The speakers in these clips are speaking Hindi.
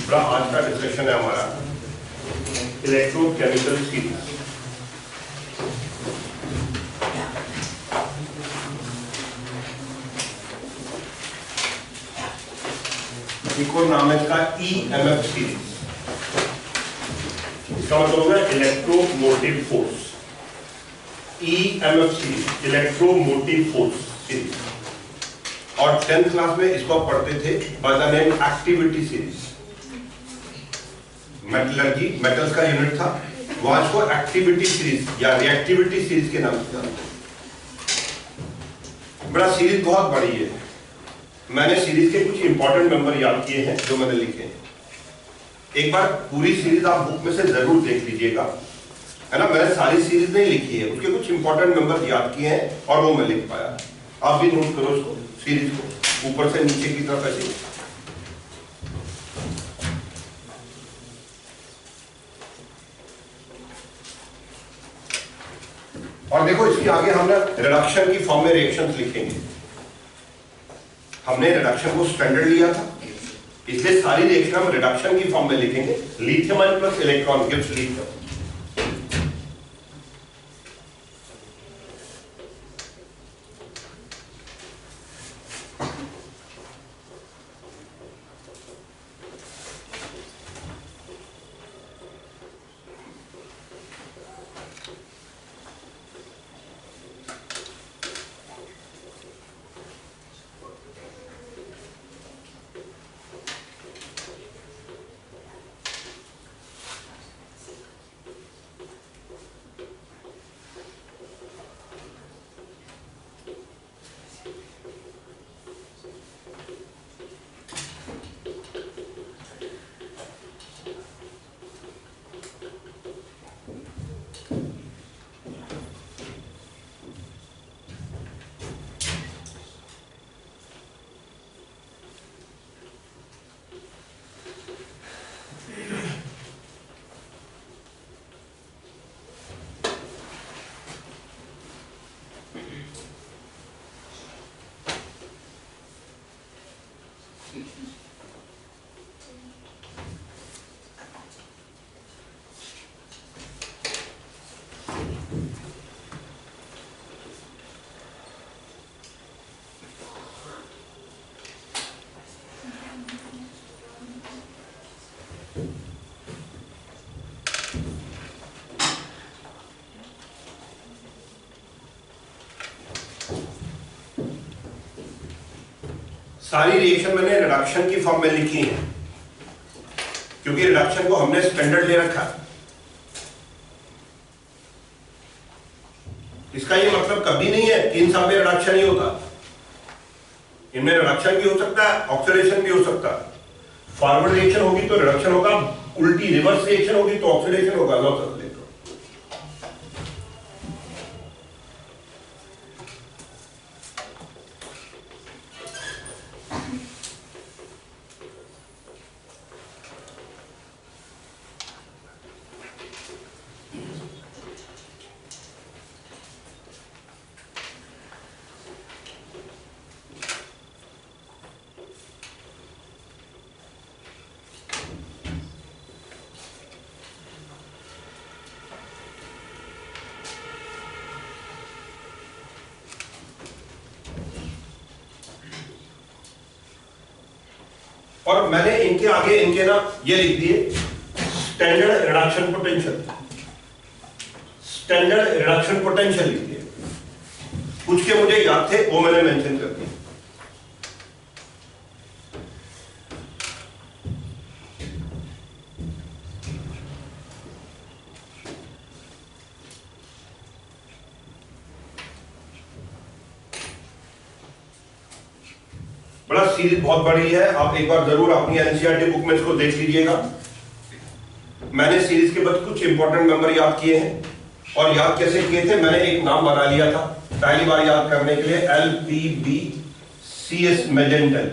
बड़ा आज का डिस्कशन है हमारा इलेक्ट्रोकेमिकल सीरीज। एक और नाम है इसका EMF सीरीज। इसका मतलब होगा electromotive force. EMF series electromotive force series. और 10th क्लास में इसको पढ़ते थे by the name activity series. Metallurgy metals का यूनिट था, वहां इसको एक्टिविटी सीरीज या रिएक्टिविटी सीरीज के नाम से जानते हैं। बड़ा सीरीज बहुत बड़ी है। मैंने सीरीज के कुछ इंपॉर्टेंट नंबर याद किए हैं जो मैंने लिखे हैं। एक बार पूरी सीरीज आप बुक में से जरूर देख लीजिएगा, है ना। मैंने सारी सीरीज नहीं लिखी है, उसके कुछ इंपॉर्टेंट नंबर याद किए हैं और वो मैं लिख पाया। आप भी नोट करो इसको, सीरीज को ऊपर से नीचे की तरफ ऐसे। और देखो इसके आगे हमने रिडक्शन की फॉर्म में रिएक्शंस लिखेंगे। हमने रिडक्शन को स्टैंडर्ड लिया था, इसलिए सारी रिएक्शन हम रिडक्शन की फॉर्म में लिखेंगे। Lithium ion plus electron gives lithium. सारी रिएक्शन मैंने रिडक्शन की फॉर्म में लिखी है, क्योंकि रिडक्शन को हमने स्टैंडर्ड ले रखा है। इसका ये मतलब कभी नहीं है कि इन सब में रिडक्शन ही होता। इनमें रिडक्शन भी हो सकता है, ऑक्सीडेशन भी हो सकता है। फॉरवर्ड रिएक्शन होगी तो रिडक्शन होगा, उल्टी रिवर्स रिएक्शन होगी तो ऑक्सीडेशन होगा। Loss of electron. और मैंने इनके आगे इनके ना ये लिख दिए standard reduction potential. Standard reduction potential लिख दिए। कुछ के मुझे याद थे वो मैंने मेंशन कर दिए। बड़ा सीरीज बहुत बड़ी है, आप एक बार जरूर अपनी एनसीईआरटी बुक में इसको देख लीजिएगा। मैंने सीरीज के बाद कुछ इंपॉर्टेंट नंबर याद किए हैं, और याद कैसे किए थे, मैंने एक नाम बना लिया था पहली बार याद करने के लिए, LPBCS मैजेंटल।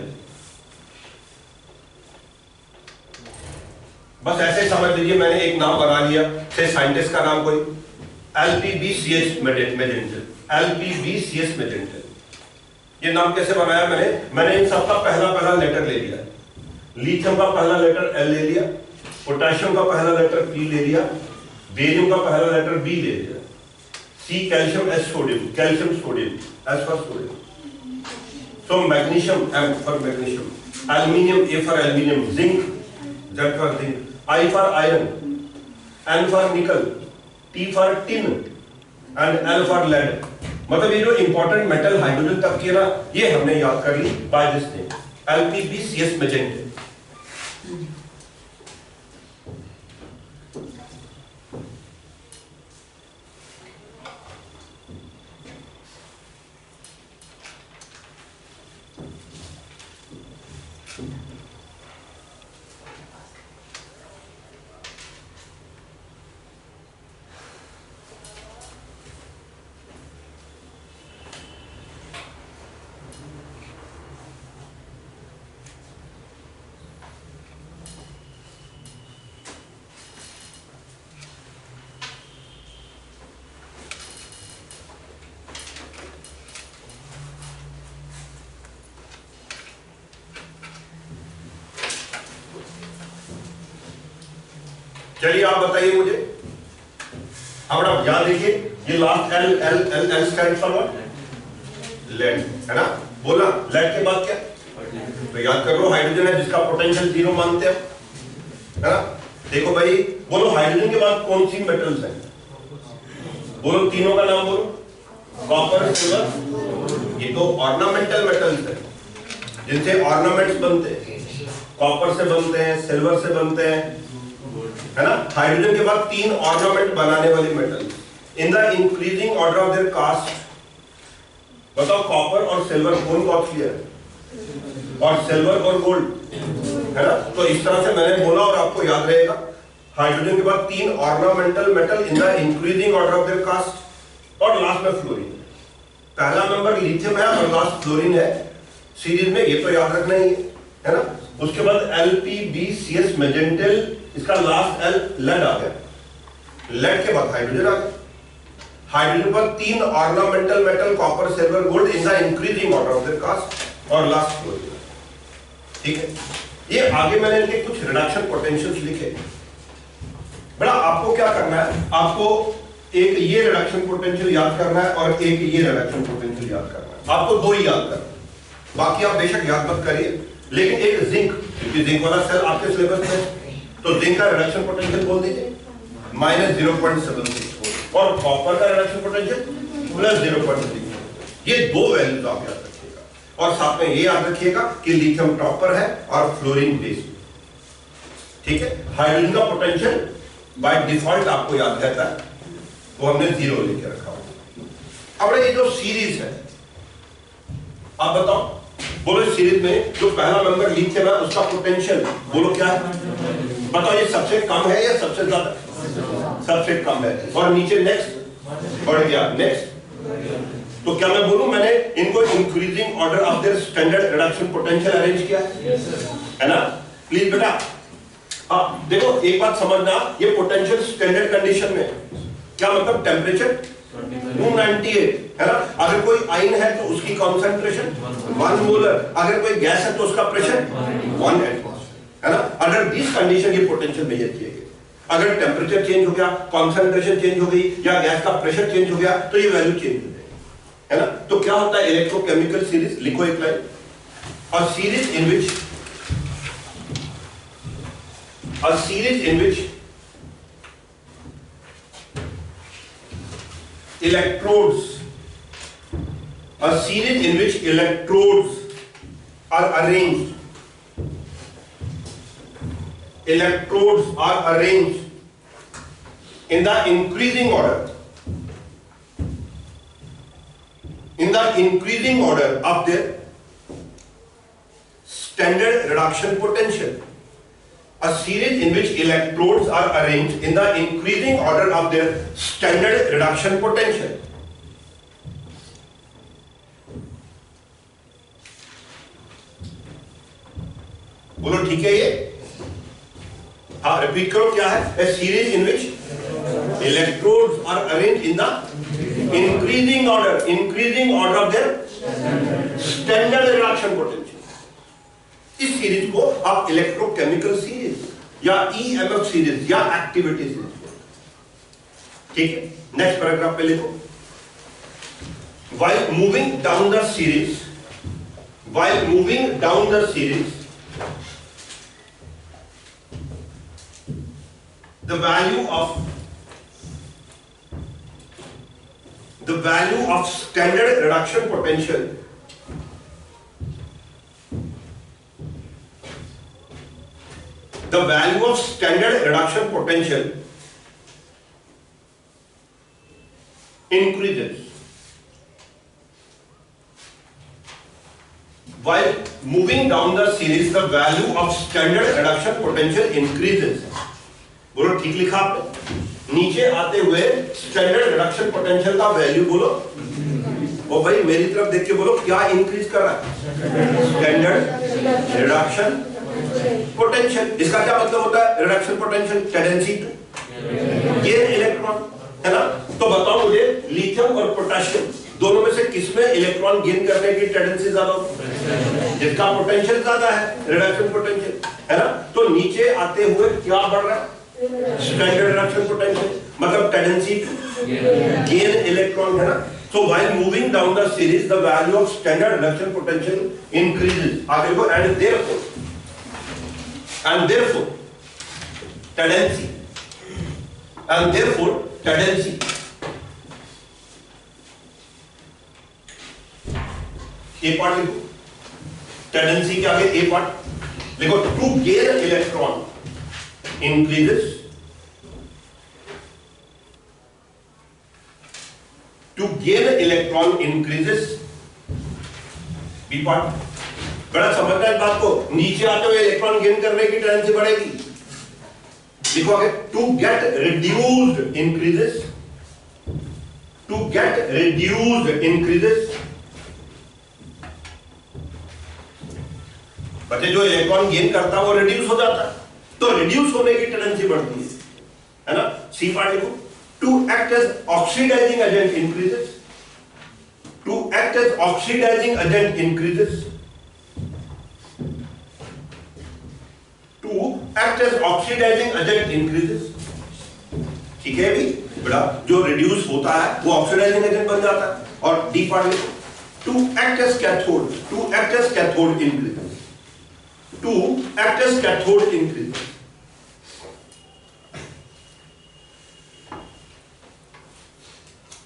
बस ऐसे समझ लीजिए, मैंने एक नाम बना लिया, से साइंटिस्ट का नाम कोई LPBCS मैजेंटल, LPBCS मैजेंटल। ये नाम कैसे बनाया मैंने इन सबका पहला लेटर ले लिया। लिथियम का पहला लेटर L ले लिया, पोटेशियम का पहला लेटर P ले लिया, बेरियम का पहला लेटर B ले लिया, C calcium, S sodium, calcium sodium, S for sodium, so magnesium M for magnesium, aluminium A for aluminium, zinc Z for zinc, I for iron, N for nickel, T for tin and L for lead. मतलब ये जो इंपॉर्टेंट मेटल हाइड्रोजन तक के ना, ये हमने याद कर ली by this name LPBCS magenta. चलिए आप बताइए मुझे, अब आप याद रखिए ये last L L L L stand for what? Lead, है ना? बोला लेड के बाद क्या? तो याद कर लो हाइड्रोजन है जिसका पोटेंशियल 0 मानते हैं, है ना? देखो भाई, बोलो हाइड्रोजन के बाद कौन सी मेटल्स हैं? बोलो तीनों का नाम बोलो। कॉपर, सिल्वर, ये तो ऑर्नामेंटल मेटल्स हैं जिनसे ऑर्नामेंट्स बनते हैं, कॉपर से बनते हैं, सिल्वर से बनते हैं, है ना? हाइड्रोजन के बाद 3 ऑर्नामेंट बनाने वाली metal in the increasing order of their caste. बताओ कॉपर और सिल्वर कौन कॉस्टली है? और सिल्वर और गोल्ड, है ना? तो इस तरह से मैंने बोला और आपको याद रहेगा, हाइड्रोजन के बाद 3 ornamental metal in the increasing order of their caste, और लास्ट में फ्लोरीन। पहला नंबर लिथियम है और लास्ट फ्लोरीन है सीरीज में, ये तो याद रखना ही है ना? उसके बाद LPBCS मैजेंटल, इसका लास्ट L लेड आ गया, लेड के बाद हाइड्रोजन आ गया, हाइड्रोजन पर 3 ornamental metal copper, silver, gold in the increasing order of their caste, और लास्ट फ्लोरीन। ठीक है, ये आगे मैंने इनके कुछ रिडक्शन पोटेंशियल्स लिखे। बड़ा आपको क्या करना है, आपको एक ये रिडक्शन पोटेंशियल याद करना है और एक ये रिडक्शन पोटेंशियल याद करना है, आपको 2 ही याद करना है, बाकी आप बेशक याद मत करिए, लेकिन एक जिंक, क्योंकि जिंक वाला सेल आपके सिलेबस में, तो जिंक का रिडक्शन पोटेंशियल बोल दीजिए -0.76, और कॉपर का रिडक्शन पोटेंशियल +0.6। ये 2 वैल्यूज आप याद रखिएगा, और साथ में ये याद रखिएगा कि लिथियम टॉप पर है और फ्लोरीन बेस। ठीक है, हाइड्रोजन का पोटेंशियल बाय डिफॉल्ट आपको याद रहता है, वो हमने 0 लेके रखा हुआ। अब ये जो सीरीज है, आप बताओ, बोलो सीरीज में जो पहला नंबर लिथियम है उसका पोटेंशियल बोलो क्या है? बताओ, ये सबसे कम है या सबसे ज्यादा? सबसे कम है, और नीचे नेक्स्ट बढ़ गया, नेक्स्ट। तो क्या मैं बोलूं मैंने इनको increasing order of their standard reduction potential arrange किया है ना? प्लीज बेटा देखो एक बात समझना, ये पोटेंशियल स्टैंडर्ड कंडीशन में क्या मतलब? टेम्परेचर 298, है ना? अगर कोई आयन है तो उसकी कॉन्सेंट्रेशन 1 मोलर, अगर कोई गैस है तो उसका प्रेशर 1 एटमॉस्फेयर, है ना? अंडर दिस कंडीशन ये पोटेंशियल मेजर किए गए। अगर टेम्परेचर चेंज हो गया, कॉन्सेंट्रेशन चेंज हो गई, या गैस का प्रेशर चेंज हो गया, तो ये वैल्यू चेंज हो जाएगी, है ना? तो क्या होता है इलेक्ट्रोकेमिकल सीरीज? लिखो एक लाइन, और series in which electrodes are arranged in the increasing order of their standard reduction potential. A series in which electrodes are arranged in the increasing order of their standard reduction potential. बोलो ठीक है ये? हाँ, रिपीट करो, क्या है? A series in which electrodes are arranged in the increasing order of their standard reduction potential. इस सीरीज को आप इलेक्ट्रोकेमिकल सीरीज या ईएमएफ सीरीज या एक्टिविटी सीरीज, ठीक है। नेक्स्ट पैराग्राफ पे लिखो, while moving down the series, the value of standard reduction potential increases. While moving down the series, the value of standard reduction potential increases. बोलो ठीक लिखा आपने? नीचे आते हुए स्टैंडर्ड रिडक्शन पोटेंशियल का वैल्यू बोलो, और भाई मेरी तरफ देख के बोलो क्या इंक्रीज कर रहा है? Standard reduction potential. इसका क्या मतलब होता है? Reduction potential tendency to gain electron, है ना। तो बताओ मुझे, लिथियम और पोटेशियम दोनों में से किसमें इलेक्ट्रॉन गेन करने की टेंडेंसी ज्यादा होती? जिसका पोटेंशियल ज्यादा है, रिडक्शन पोटेंशियल, है ना। तो नीचे आते हुए क्या बढ़ रहा है? स्टैंडर्ड रिडक्शन पोटेंशियल, मतलब टेंडेंसी टू गेन इलेक्ट्रॉन, है ना। So while moving down the series, the value of standard reduction potential increases. आगे को and therefore tendency A part लिखो, टेंडेंसी के आगे ए पार्ट लिखो, to gain electron increases, to gain electron increases, B part. बड़ा समझना इस बात को, नीचे आते हुए इलेक्ट्रॉन गेन करने की टेंडेंसी बढ़ेगी। लिखो आगे, to get reduced increases, to get reduced increases, बच्चे जो इलेक्ट्रॉन गेन करता है वो रिड्यूस हो जाता है, तो रिड्यूस होने की टेंडेंसी बढ़ती है ना। सी पार्ट लिखो, to act as oxidising agent increases, to act as oxidising agent increases, to act as oxidising agent increases, ठीक है भी बेटा। जो रिड्यूस होता है वो ऑक्सीडाइजिंग एजेंट बन जाता है। और डी पार्ट लिखो, to act as cathode, to act as cathode increases, to act as cathode increases.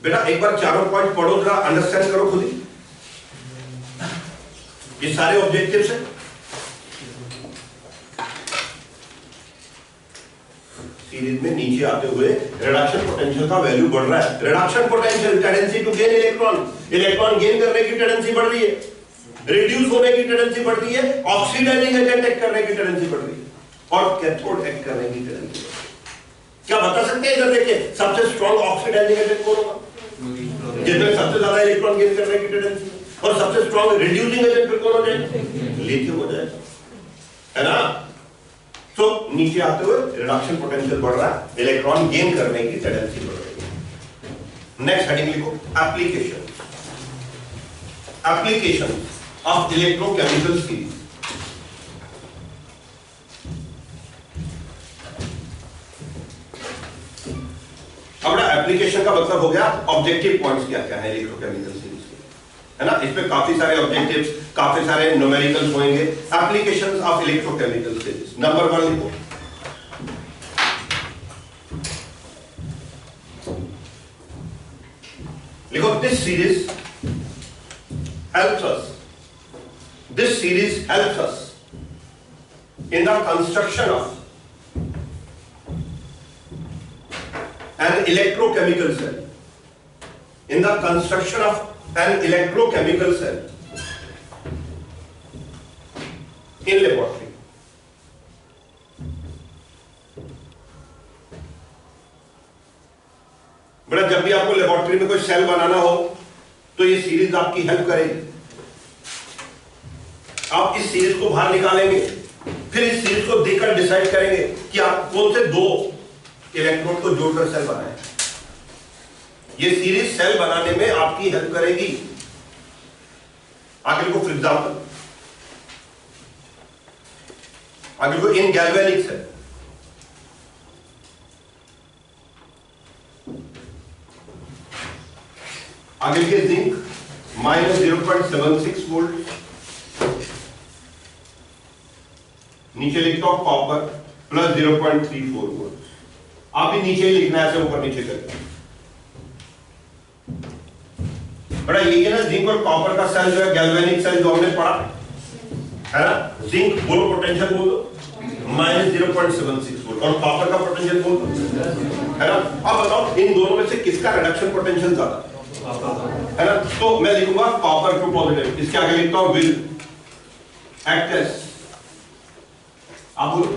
बेटा एक बार चारों पॉइंट पढ़ो, जरा अंडरस्टैंड करो खुद ही, ये सारे ऑब्जेक्टिव्स हैं। सीरीज में नीचे आते हुए रिडक्शन पोटेंशियल का वैल्यू बढ़ रहा है। Reduction potential tendency to gain electron, electron gain करने की टेंडेंसी बढ़ रही है, रिड्यूस होने की टेंडेंसी बढ़ती है, ऑक्सीडाइजिंग एजेंट एक्ट करने की टेंडेंसी बढ़ रही है, और कैथोड एक्ट करने की टेंडेंसी। क्या बता सकते हैं? इधर देखिए, सबसे स्ट्रॉन्ग ऑक्सीडाइजिंग एजेंट कौन होगा? जिसमें सबसे ज्यादा इलेक्ट्रॉन गेन करने की टेंडेंसी। और सबसे स्ट्रॉन्ग रिड्यूसिंग एजेंट फिर कौन हो जाएगा? लिथियम हो जाएगा, है ना। तो नीचे आते हुए रिडक्शन पोटेंशियल बढ़ रहा है, इलेक्ट्रॉन गेन करने की टेंडेंसी बढ़ रही है। नेक्स्ट हेडिंग लिखो, application, application of electrochemical series। अब ना एप्लीकेशन का मतलब हो गया ऑब्जेक्टिव पॉइंट्स क्या क्या है इलेक्ट्रोकेमिकल सीरीज के, है ना। इसमें काफी सारे ऑब्जेक्टिव्स, काफी सारे न्यूमेरिकल्स होंगे। Applications of electrochemical series, number 1 लिखो, लिखो this series helps us, this series helps us in the construction of an electrochemical cell, in the construction of an electrochemical cell in laboratory। बड़ा जब भी आपको लेबोरेटरी में कोई सेल बनाना हो तो ये सीरीज आपकी हेल्प करेगी। आप इस सीरीज को बाहर निकालेंगे, फिर इस सीरीज को देखकर डिसाइड करेंगे कि आप कौन से दो इलेक्ट्रोड को जोड़कर सेल बनाएं। ये सीरीज सेल बनाने में आपकी हेल्प करेगी। आगे को फॉर एग्जांपल आगे को इन गैल्वेनिक सेल, आगे के जिंक -0.76 वोल्ट, नीचे लिखता हूं कॉपर +0.34 वोल्ट। आप भी नीचे ही लिखना है, ऐसे ऊपर नीचे करके। बड़ा ये है ना, जिंक और कॉपर का सेल जो है गैल्वेनिक सेल जो हमने पढ़ा है ना, जिंक बोलो पोटेंशियल बोल दो -0.76 वोल्ट और कॉपर का पोटेंशियल बोल दो, है ना। अब बताओ इन दोनों में से किसका रिडक्शन पोटेंशियल ज्यादा है ना। तो मैं लिखूंगा कॉपर टू पॉजिटिव, इसके आगे लिखता हूं विल एक्ट एज, आप बोलो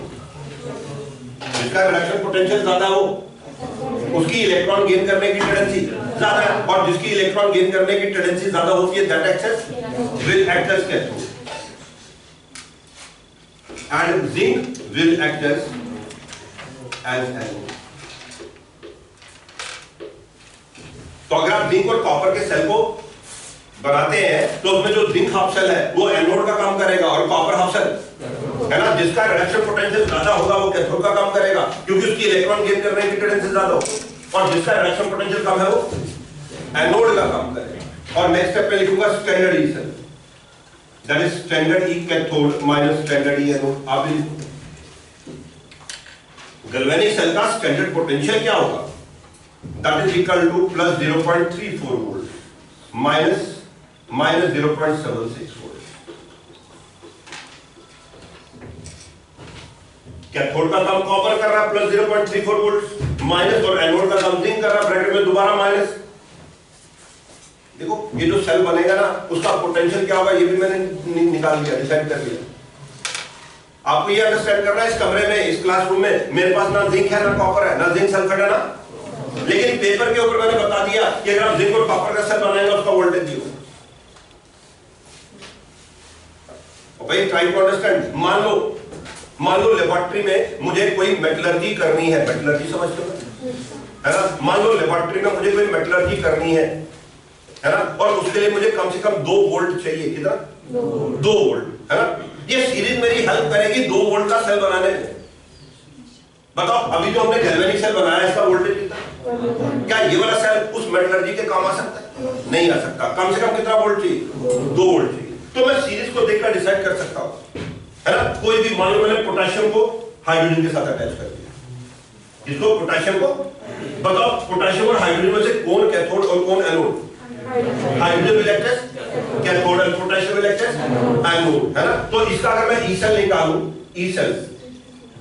जिसका रिडक्शन पोटेंशियल ज्यादा हो उसकी इलेक्ट्रॉन गेन करने की टेंडेंसी ज्यादा है, और जिसकी इलेक्ट्रॉन गेन करने की टेंडेंसी ज्यादा होती है that acts as will act as cathode, and zinc will act as anode. तो अगर आप जिंक और कॉपर के सेल को बनाते हैं तो उसमें जो जिंक हाफ सेल है वो एनोड का काम करेगा और कॉपर हाफ सेल है ना, जिसका रिडक्शन पोटेंशियल ज्यादा होगा वो कैथोड का काम करेगा क्योंकि उसकी इलेक्ट्रॉन गेन करने की टेंडेंसी ज्यादा होगी, और जिसका रिडक्शन पोटेंशियल कम है वो एनोड का काम करेगा। और नेक्स्ट स्टेप पे लिखूंगा standard E cell, that is standard E cathode minus standard E anode. आप गैल्वेनिक सेल का स्टैंडर्ड पोटेंशियल क्या होगा, that is equal to +0.34 volt minus -0.76 volt. Cathode का काम कॉपर कर रहा है +0.34 वोल्ट माइनस, और एनोड का काम जिंक कर रहा है ब्रैकेट में दोबारा माइनस। देखो ये जो सेल बनेगा ना उसका पोटेंशियल क्या होगा ये भी मैंने निकाल लिया, डिसाइड कर लिया। आपको ये अंडरस्टैंड करना है, इस कमरे में इस क्लासरूम में मेरे पास ना जिंक है ना कॉपर है, ना जिंक सल्फेट है ना, लेकिन पेपर के ऊपर मैंने बता दिया कि अगर आप जिंक और कॉपर का सेल बनाएंगे उसका वोल्टेज भी होगा। भाई ट्राई टू अंडरस्टैंड। मान लो लेबोरेटरी में मुझे कोई मेटलर्जी करनी है, मेटलर्जी समझते हो है ना, मान लो लेबोरेटरी में मुझे कोई मेटलर्जी करनी है ना, और उसके लिए मुझे कम से कम 2 वोल्ट चाहिए, कितना 2 वोल्ट है ना। ये सीरीज मेरी हेल्प करेगी 2 वोल्ट का सेल बनाने में। बताओ अभी जो हमने गैल्वेनिक सेल बनाया इसका वोल्टेज कितना, क्या ये वाला सेल उस मेटलर्जी के काम आ सकता है, नहीं आ सकता। कम से कम कितना वोल्ट चाहिए, 2 वोल्ट चाहिए। तो मैं सीरीज को देखकर डिसाइड कर सकता हूं है ना। कोई भी मान लो मैंने पोटेशियम को हाइड्रोजन के साथ अटैच कर दिया, इसको पोटेशियम को, बताओ पोटेशियम और हाइड्रोजन में से कौन कैथोड और कौन anode, hydrogen will act as cathode और potassium will act as anode, है ना। तो इसका अगर मैं ई सेल निकालूं, E cell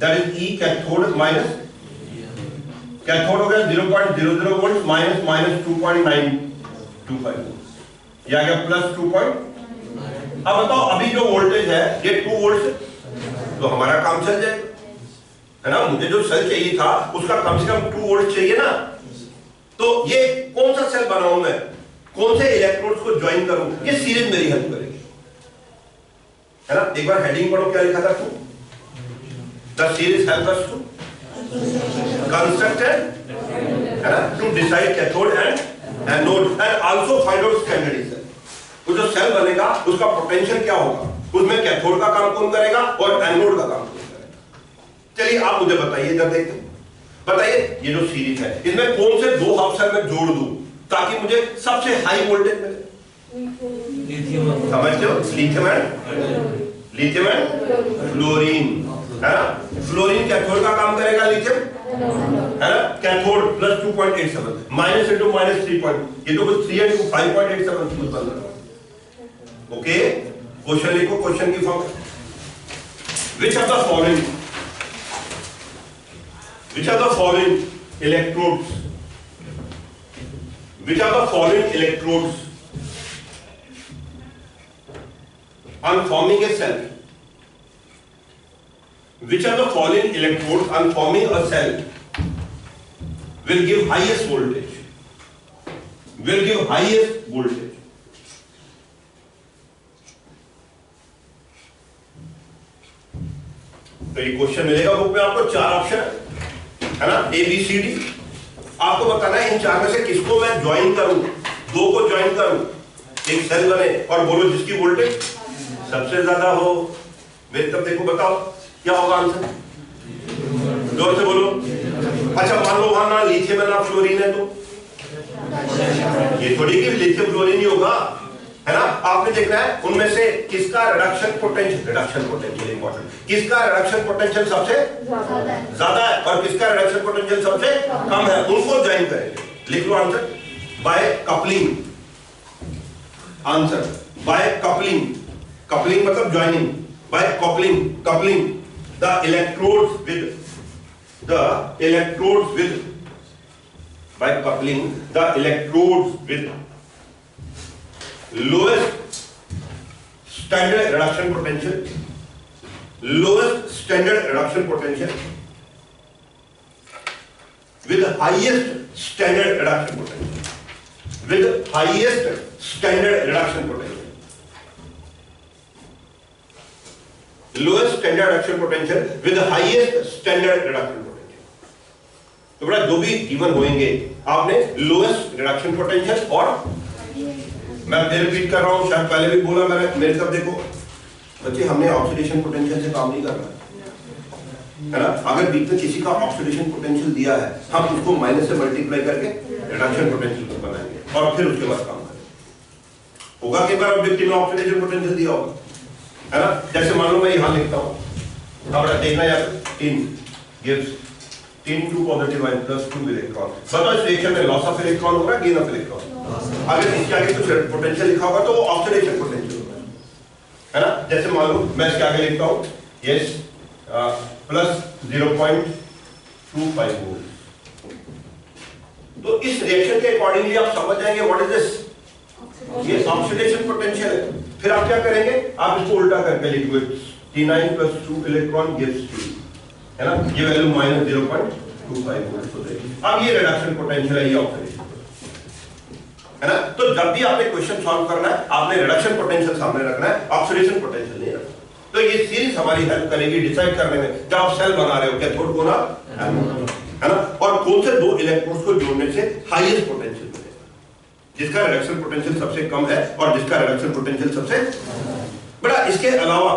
that is E cathode minus, cathode हो गया 0.00 वोल्ट माइनस 2.925 वोल्ट, या गया +2. अब बताओ अभी जो वोल्टेज है ये 2 वोल्ट है, तो हमारा काम चल जाएगा है ना। मुझे जो सेल चाहिए था उसका कम से कम 2 वोल्ट चाहिए ना। तो ये कौन सा सेल बनाऊं मैं, कौन से इलेक्ट्रोड्स को ज्वाइन करूं, ये सीरीज मेरी हेल्प करेगी है ना। एक बार हेडिंग पढ़ो, क्या लिखा था, the series help us to construct है ना, to decide cathode and anode and also find out standard E cell. तो जो सेल बनेगा उसका पोटेंशियल क्या होगा, उसमें कैथोड का काम कौन करेगा और एनोड का काम कौन करेगा। चलिए आप मुझे बताइए, जब देखते हैं बताइए ये जो सीरीज है इसमें कौन से 2 हाफ सेल में जोड़ दूं ताकि मुझे सबसे हाई वोल्टेज मिले। समझते हो, लिथियम एंड फ्लोरीन है ना। फ्लोरीन कैथोड का काम करेगा, लिथियम है ना, कैथोड +2.87 माइनस इंटू माइनस 3. ये तो कुछ 3 इंटू 5.87 कुछ बन रहा है। ओके, क्वेश्चन लिखो, क्वेश्चन की form, which of the following electrodes on forming a cell, which of the following electrodes on forming a cell will give highest voltage, तो ये क्वेश्चन मिलेगा बुक में आपको, 4 ऑप्शन है ना, ए बी सी डी। आपको बताना है इन 4 में से किसको मैं ज्वाइन करूं, 2 को ज्वाइन करूं, एक सेल बने, और बोलो जिसकी वोल्टेज सबसे ज्यादा हो। मेरी तरफ देखो, बताओ क्या होगा आंसर? जोर से बोलो। अच्छा मान लो वहां ना लिथियम है ना फ्लोरीन है, तो ये थोड़ी कि लिथियम फ्लोरीन ही होगा, है ना। आपने देखना है उनमें से किसका रिडक्शन पोटेंशियल इंपॉर्टेंट, किसका रिडक्शन पोटेंशियल सबसे ज्यादा है और किसका रिडक्शन पोटेंशियल सबसे कम है, उनको ज्वाइन करेंगे। लिख लो answer by coupling. Answer by coupling, coupling मतलब joining, by coupling the electrodes with by coupling the electrodes with lowest standard reduction potential with highest standard reduction potential, lowest standard reduction potential with the highest standard reduction potential। तो बड़ा जो भी गिवन होंगे आपने लोएस्ट रिडक्शन पोटेंशियल, और मैं फिर रिपीट कर रहा हूं, शायद पहले भी बोला मैंने, मेरे तरफ देखो बच्चे, हमने ऑक्सीडेशन पोटेंशियल से काम नहीं करना है ना। अगर बीच में किसी का ऑक्सीडेशन पोटेंशियल दिया है, हम उसको माइनस से मल्टीप्लाई करके रिडक्शन पोटेंशियल को बनाएंगे और फिर उसके बाद काम करेंगे। होगा कई बार व्यक्ति में ऑक्सीडेशन पोटेंशियल दिया होगा, है ना। जैसे मान लो मैं यहां लिखता हूं, अब देखना यार 3 gives 3 2 positive ion plus 2 electron. बताओ इस रिएक्शन में लॉस ऑफ इलेक्ट्रॉन होगा, गेन ऑफ इलेक्ट्रॉन। अगर इसके आगे कुछ पोटेंशियल लिखा होगा तो वो ऑक्सीडेशन पोटेंशियल होगा, है ना। जैसे मान लो मैं इसके आगे लिखता हूं यस प्लस 0.25 वोल्ट, तो इस रिएक्शन के अकॉर्डिंगली आप समझ जाएंगे व्हाट इज दिस, ये ऑक्सीडेशन पोटेंशियल है। फिर आप क्या करेंगे, आप इसको उल्टा करके लिखोगे T9 + 2 इलेक्ट्रॉन गिव्स 3, है ना। ये वैल्यू माइनस 0.25 वोल्ट हो जाएगी। अब ये रिडक्शन पोटेंशियल है, ये ऑक्सीडेशन, है ना। तो जब भी आपने क्वेश्चन सॉल्व करना है, आपने रिडक्शन पोटेंशियल सामने रखना है, ऑक्सीडेशन पोटेंशियल नहीं रखना। तो ये सीरीज हमारी हेल्प करेगी डिसाइड करने में, जब आप सेल बना रहे हो कैथोड को ना, है ना, और कौन से दो इलेक्ट्रोड्स को जोड़ने से हाईएस्ट पोटेंशियल मिलेगा, जिसका रिडक्शन पोटेंशियल सबसे कम है और जिसका रिडक्शन पोटेंशियल सबसे बड़ा। इसके अलावा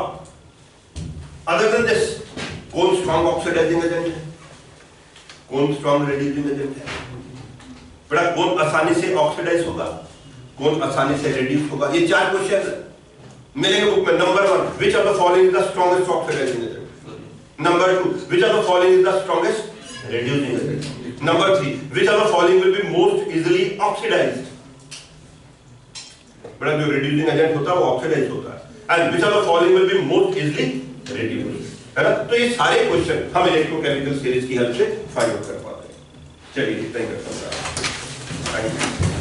अदर देन दिस, कौन स्ट्रॉन्ग ऑक्सीडाइजिंग एजेंट है, कौन स्ट्रॉन्ग रेड्यूसिंग एजेंट है, बड़ा कौन आसानी से ऑक्सीडाइज होगा, कौन आसानी से रेड्यूस होगा, ये 4 क्वेश्चन मिलेंगे बुक में। Number 1, which of the following is the strongest oxidising agent. Number 2, which of the following is the strongest reducing agent. Number 3, which of the following will be most easily oxidised. बड़ा जो रेड्यूसिंग एजेंट होता है वो ऑक्सीडाइज होता है, and which of the following will be most easily reduced, है ना। तो ये सारे क्वेश्चन हम इलेक्ट्रोकेमिकल सीरीज की हेल्प से फाइंड आउट कर पाते हैं। चलिए इतना ही करता हूं। Thank you.